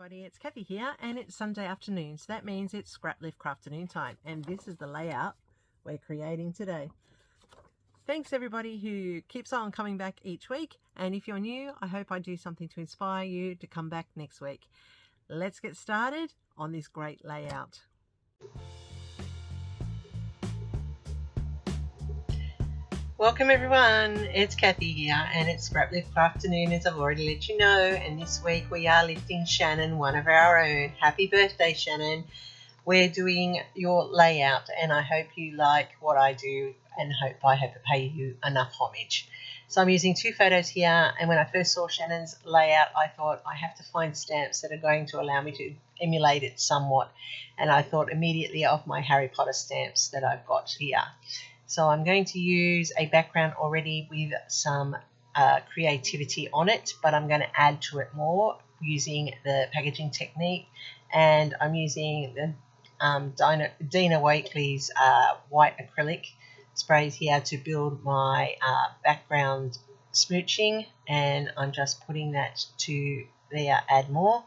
everybody, it's Kathy here, and it's Sunday afternoon, so that means it's Scrap Lift Crafternoon time, and this is the layout we're creating today. Thanks everybody who keeps on coming back each week, and if you're new, I hope I do something to inspire you to come back next week. Let's get started on this great layout. Welcome everyone, it's Kathy here, and it's Scrap Lift Afternoon, as I've already let you know, and this week we are lifting Shannon, one of our own. Happy birthday, Shannon. We're doing your layout, and I hope you like what I do, and I hope it pay you enough homage. So I'm using two photos here, and when I first saw Shannon's layout, I thought I have to find stamps that are going to allow me to emulate it somewhat, and I thought immediately of my Harry Potter stamps that I've got here. So I'm going to use a background already with some creativity on it, but I'm going to add to it more using the packaging technique, and I'm using the Dina Wakley's white acrylic sprays here to build my background smooching, and I'm just putting that to there, add more,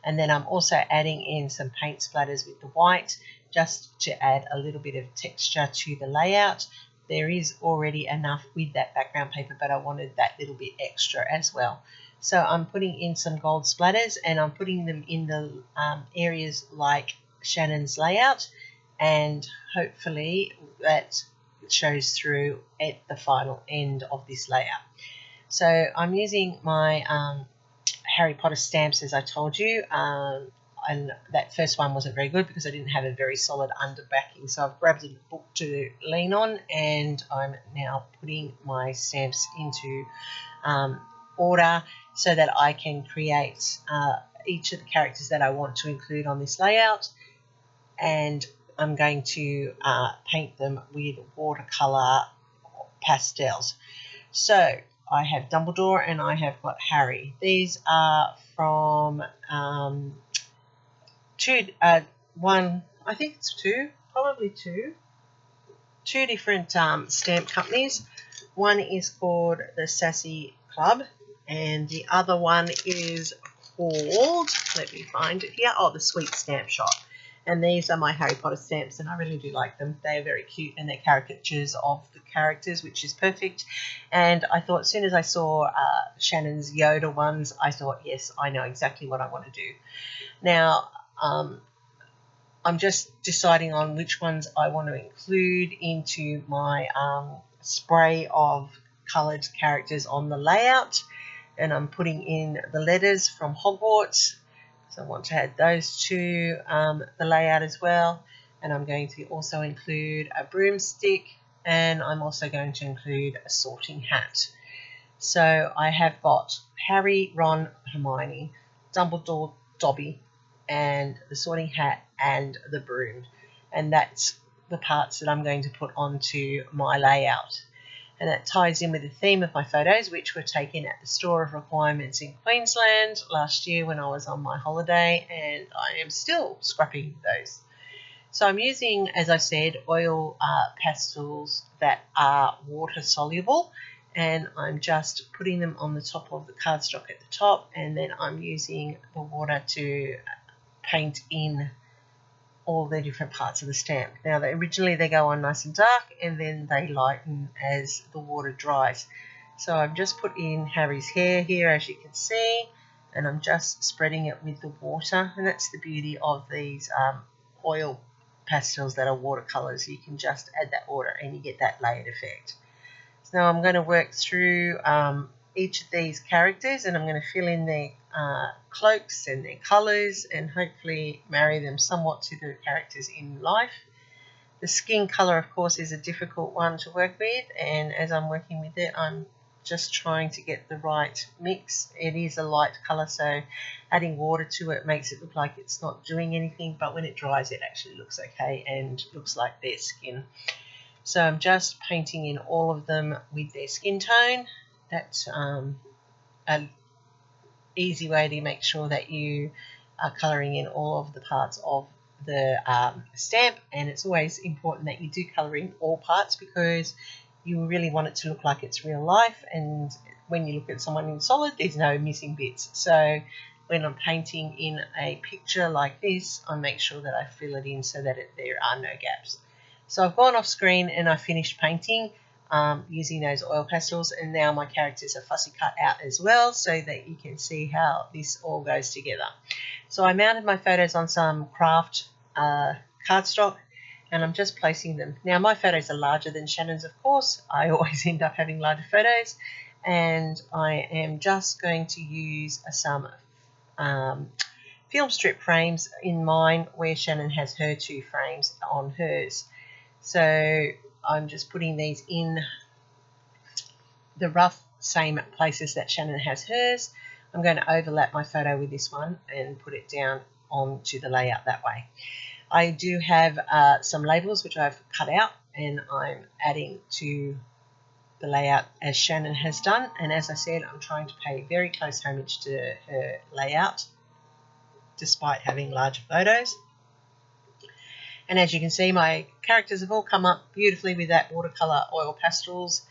and then I'm also adding in some paint splatters with the white just to add a little bit of texture to the layout. There is already enough with that background paper, but I wanted that little bit extra as well. So I'm putting in some gold splatters, and I'm putting them in the areas like Shannon's layout, and hopefully that shows through at the final end of this layout. So I'm using my Harry Potter stamps, as I told you, and that first one wasn't very good because I didn't have a very solid under backing, so I've grabbed a book to lean on, and I'm now putting my stamps into order so that I can create each of the characters that I want to include on this layout, and I'm going to paint them with watercolor pastels. So I have Dumbledore and I have got Harry. These are from two different stamp companies. One is called the Sassy Club, and the other one is called, let me find it here, the Sweet Stamp Shop. And these are my Harry Potter stamps, and I really do like them. They are very cute, and they're caricatures of the characters, which is perfect. And I thought, as soon as I saw Shannon's Yoda ones, I thought, yes, I know exactly what I want to do. Now, I'm just deciding on which ones I want to include into my spray of coloured characters on the layout, and I'm putting in the letters from Hogwarts, so I want to add those to the layout as well, and I'm going to also include a broomstick, and I'm also going to include a sorting hat. So I have got Harry, Ron, Hermione, Dumbledore, Dobby, and the sorting hat and the broom, and that's the parts that I'm going to put onto my layout. And that ties in with the theme of my photos, which were taken at the Store of Requirements in Queensland last year when I was on my holiday, and I am still scrapping those. So I'm using, as I said, oil pastels that are water soluble, and I'm just putting them on the top of the cardstock at the top, and then I'm using the water to paint in all the different parts of the stamp. Now, originally they go on nice and dark, and then they lighten as the water dries. So I've just put in Harry's hair here, as you can see, and I'm just spreading it with the water, and that's the beauty of these oil pastels that are watercolors. You can just add that water and you get that layered effect. So now I'm going to work through each of these characters, and I'm going to fill in their cloaks and their colours, and hopefully marry them somewhat to the characters in life. The skin colour, of course, is a difficult one to work with, and as I'm working with it, I'm just trying to get the right mix. It is a light colour, so adding water to it makes it look like it's not doing anything, but when it dries it actually looks okay and looks like their skin. So I'm just painting in all of them with their skin tone. That's an easy way to make sure that you are colouring in all of the parts of the stamp, and it's always important that you do colour in all parts because you really want it to look like it's real life, and when you look at someone in solid there's no missing bits. So when I'm painting in a picture like this, I make sure that I fill it in so that there are no gaps. So I've gone off screen and I finished painting using those oil pastels, and now my characters are fussy cut out as well so that you can see how this all goes together. So I mounted my photos on some craft cardstock, and I'm just placing them. Now my photos are larger than Shannon's, of course. I always end up having larger photos, and I am just going to use some film strip frames in mine where Shannon has her 2 frames on hers. So I'm just putting these in the rough same places that Shannon has hers. I'm going to overlap my photo with this one and put it down onto the layout that way. I do have some labels which I've cut out, and I'm adding to the layout as Shannon has done. And as I said, I'm trying to pay very close homage to her layout despite having larger photos. And as you can see, my characters have all come up beautifully with that watercolor oil pastels,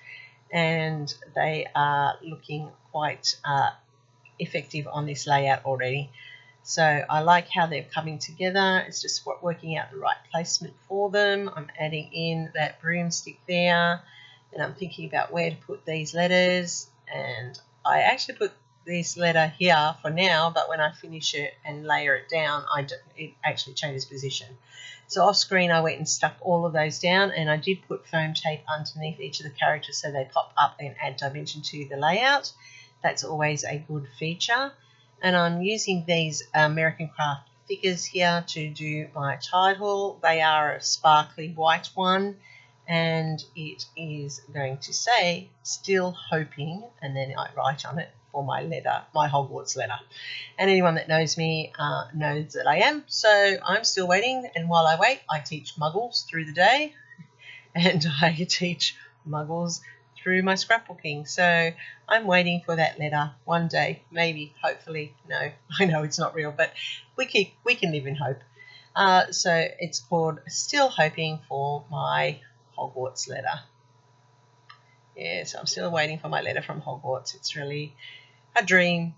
and they are looking quite effective on this layout already. So I like how they're coming together. It's just working out the right placement for them. I'm adding in that broomstick there, and I'm thinking about where to put these letters. And I actually put this letter here for now, but when I finish it and layer it down, it actually changes position. So off screen I went and stuck all of those down, and I did put foam tape underneath each of the characters so they pop up and add dimension to the layout. That's always a good feature. And I'm using these American Craft thickers here to do my title. They are a sparkly white one, and it is going to say "Still Hoping," and then I write on it for my letter, my Hogwarts letter. And anyone that knows me knows that I am. So I'm still waiting, and while I wait, I teach Muggles through the day, and I teach Muggles through my scrapbooking. So I'm waiting for that letter one day, maybe, hopefully. No, I know it's not real, but we can live in hope. So it's called "Still Hoping" for my Hogwarts letter. Yeah, so I'm still waiting for my letter from Hogwarts. It's really a dream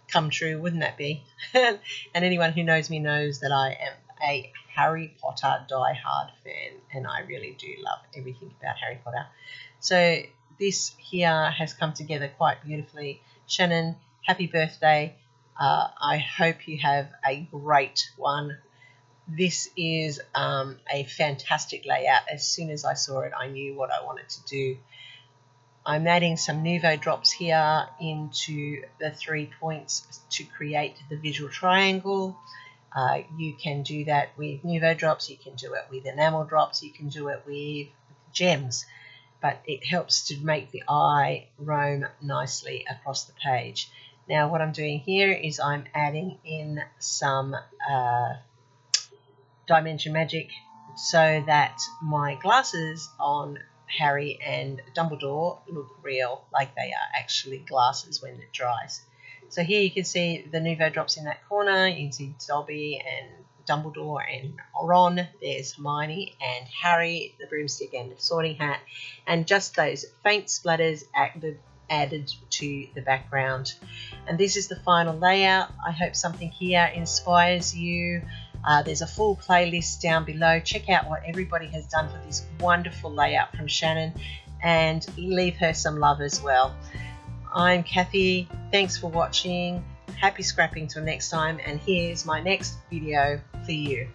come true, wouldn't that be? And anyone who knows me knows that I am a Harry Potter die-hard fan, and I really do love everything about Harry Potter. So this here has come together quite beautifully. Shannon, happy birthday. I hope you have a great one. This is a fantastic layout. As soon as I saw it, I knew what I wanted to do. I'm adding some Nuvo drops here into the 3 points to create the visual triangle. You can do that with Nuvo drops, you can do it with enamel drops, you can do it with gems, but it helps to make the eye roam nicely across the page. Now what I'm doing here is I'm adding in some Dimension Magic so that my glasses on Harry and Dumbledore look real, like they are actually glasses when it dries. So here you can see the Nuvo drops in that corner. You can see Dobby and Dumbledore and Ron. There's Hermione and Harry, the broomstick and the sorting hat, and just those faint splatters added to the background. And this is the final layout. I hope something here inspires you. There's a full playlist down below. Check out what everybody has done for this wonderful layout from Shannon, and leave her some love as well. I'm Kathy. Thanks for watching. Happy scrapping till next time, and here's my next video for you.